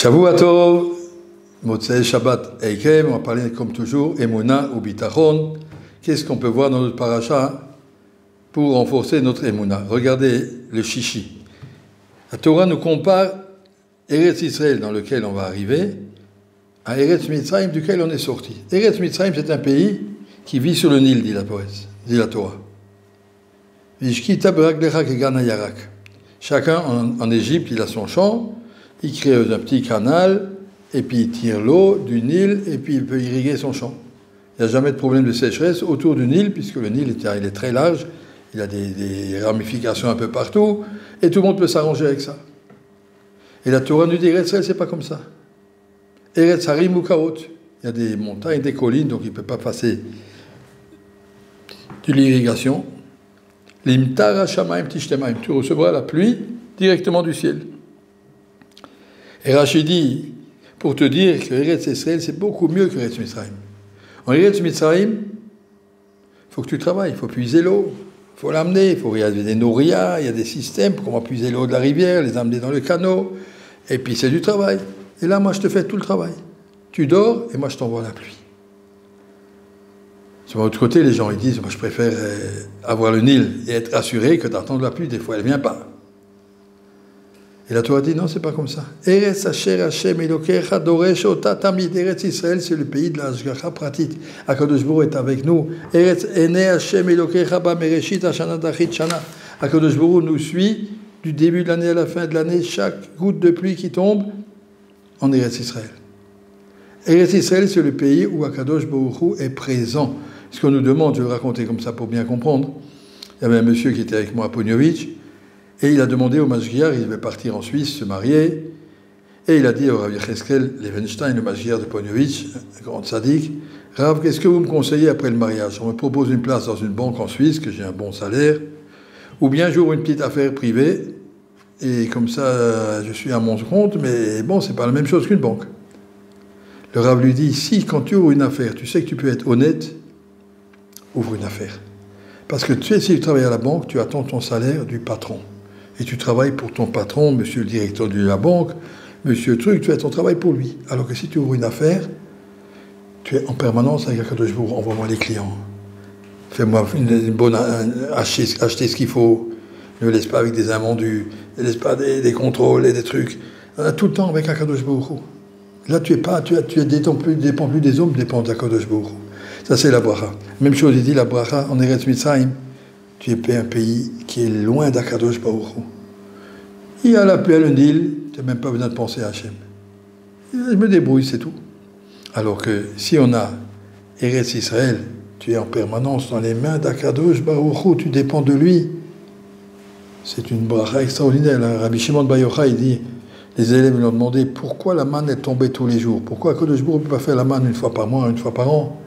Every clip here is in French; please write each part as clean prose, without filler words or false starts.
Shavua Tov, Motzei Shabbat Eikem, on va parler comme toujours, Emouna ou Bitachon. Qu'est-ce qu'on peut voir dans notre paracha pour renforcer notre Emouna? Regardez le chichi. La Torah nous compare Eretz Israël, dans lequel on va arriver, à Eretz Mitzrayim, duquel on est sorti. Eretz Mitzrayim, c'est un pays qui vit sur le Nil, dit la Torah. Vishkita Beraklecha Kegana Yarak. Chacun en Égypte, il a son champ, il crée un petit canal, et puis il tire l'eau du Nil, et puis il peut irriguer son champ. Il n'y a jamais de problème de sécheresse autour du Nil, puisque le Nil il est très large, il a des ramifications un peu partout, et tout le monde peut s'arranger avec ça. Et la Torah nous dit, Eretz Israël, c'est pas comme ça. Eretz Harim ou Kaot. Il y a des montagnes, des collines, donc il ne peut pas passer de l'irrigation. Limtara Shamaim Tishtemaim. Tu recevras la pluie directement du ciel. Et Rachid dit, pour te dire que Eretz Israël, c'est beaucoup mieux que Eretz Mitzrayim. En Eretz Mitzrayim, il faut que tu travailles, il faut puiser l'eau, il faut l'amener, il y a des norias, il y a des systèmes pour qu'on va puiser l'eau de la rivière, les amener dans le canot, et puis c'est du travail. Et là, moi, je te fais tout le travail. Tu dors, et moi, je t'envoie la pluie. Sur l'autre côté, les gens, ils disent, moi, je préfère avoir le Nil et être assuré que d'attendre la pluie, des fois, elle ne vient pas. Et la Torah dit, non, c'est pas comme ça. Eretz Asher Hashem Elokecha Doresh Ota Tamid. Eretz Israël, c'est le pays de la Hashgacha Pratit. Akadosh Baruch Hu est avec nous. Eretz Ene Hashem Elokecha Ba Mereshit Hashana Dachit Shana. Akadosh Baruch Hu nous suit du début de l'année à la fin de l'année, chaque goutte de pluie qui tombe en Eretz Israël. Eretz Israël, c'est le pays où Akadosh Baruch Hu est présent. Ce qu'on nous demande, je vais le raconter comme ça pour bien comprendre. Il y avait un monsieur qui était avec moi à Ponyovitch, et il a demandé au Mashgiach, il devait partir en Suisse, se marier, et il a dit au Rav Yecheskel Levenstein, le Mashgiach de Ponyovitch, un grand sadique, Rav, qu'est-ce que vous me conseillez après le mariage? On me propose une place dans une banque en Suisse, que j'ai un bon salaire, ou bien j'ouvre une petite affaire privée, et comme ça, je suis à mon compte, mais bon, c'est pas la même chose qu'une banque. Le Rav lui dit, si quand tu ouvres une affaire, tu sais que tu peux être honnête, ouvre une affaire. Parce que tu sais, si tu travailles à la banque, tu attends ton salaire du patron. Et tu travailles pour ton patron, monsieur le directeur de la banque, monsieur truc, tu fais ton travail pour lui. Alors que si tu ouvres une affaire, tu es en permanence avec Akadosh Baruch Hu, envoie-moi les clients. Fais-moi une bonne acheter ce qu'il faut. Ne laisse pas avec des invendus, ne laisse pas des contrôles et des trucs. Tout le temps avec Akadosh Baruch Hu. Là, tu dépends plus des hommes, tu dépends d'Akadosh Baruch Hu. Ça, c'est la bracha. Même chose, il dit la bracha en Eretz Mitzrayim. Tu es un pays qui est loin d'Akadosh Baruch Hu. Il y a la pluie à le Nil, tu n'as même pas besoin de penser à Hachem. Je me débrouille, c'est tout. Alors que si on a Eretz Israël, tu es en permanence dans les mains d'Akadosh Baruch Hu, tu dépends de lui. C'est une bracha extraordinaire. Rabbi Shimon Bar Yochai, il dit, les élèves lui ont demandé pourquoi la manne est tombée tous les jours. Pourquoi Akadosh Baruch Hu ne peut pas faire la manne une fois par mois, une fois par an?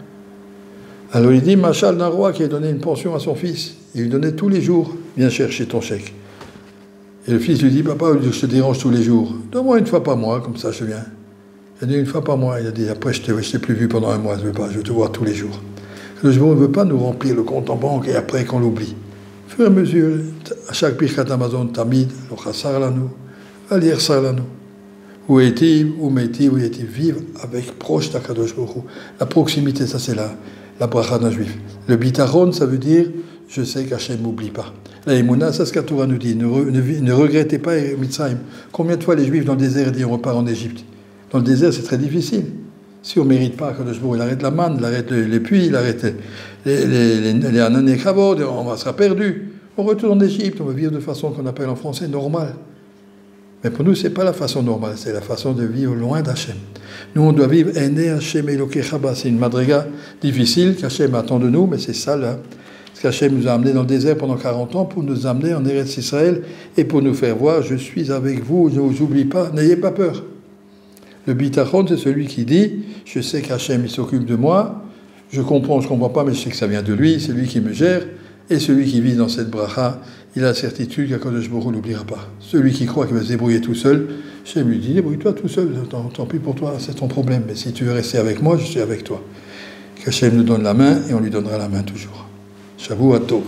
Alors il dit, Machal d'un roi qui a donné une pension à son fils. Il lui donnait tous les jours, viens chercher ton chèque. Et le fils lui dit, papa, je te dérange tous les jours. Donne-moi une fois par mois, comme ça je viens. Il a dit une fois par mois. Il a dit, après je t'ai plus vu pendant un mois, je veux te voir tous les jours. Le jour, on ne veut pas nous remplir le compte en banque et après qu'on l'oublie. Au fur et à mesure, à chaque Birkat Amazon, Tamid, le Chassar Lanou, Alier Sar Lanou. Où est-il, où met-il, où est-il vivre avec proche d'Akadosh Baruch Hu. La proximité, ça c'est la bracha d'un juif. Le bitachon, ça veut dire je sais qu'Hachem ne m'oublie pas. La Emouna, ça ce qu'la Torah nous dit, ne regrettez pas Mitzrayim. Combien de fois les juifs dans le désert disent on repart en Égypte? Dans le désert, c'est très difficile. Si on ne mérite pas qu'Akadosh Baruch Hu, il arrête la manne, il arrête les puits, il arrête les anané kavod, on sera perdu. On retourne en Égypte, on va vivre de façon qu'on appelle en français normale. Mais pour nous, ce n'est pas la façon normale, c'est la façon de vivre loin d'Hachem. Nous, on doit vivre Ene Hachem Elokecha Ba. C'est une madriga difficile qu'Hachem attend de nous, mais c'est ça là. Parce qu'Hachem nous a amenés dans le désert pendant 40 ans pour nous amener en Eretz Israël et pour nous faire voir, je suis avec vous, ne vous oublie pas, n'ayez pas peur. Le bitachon, c'est celui qui dit, je sais qu'Hachem, il s'occupe de moi, je comprends pas, mais je sais que ça vient de lui, c'est lui qui me gère. Et celui qui vit dans cette bracha, il a la certitude qu'Akadosh Baruch Hu n'oubliera pas. Celui qui croit qu'il va se débrouiller tout seul, Hachem lui dit, débrouille-toi tout seul, tant pis pour toi, c'est ton problème. Mais si tu veux rester avec moi, je suis avec toi. Qu'Hachem nous donne la main et on lui donnera la main toujours. Shavua Tov.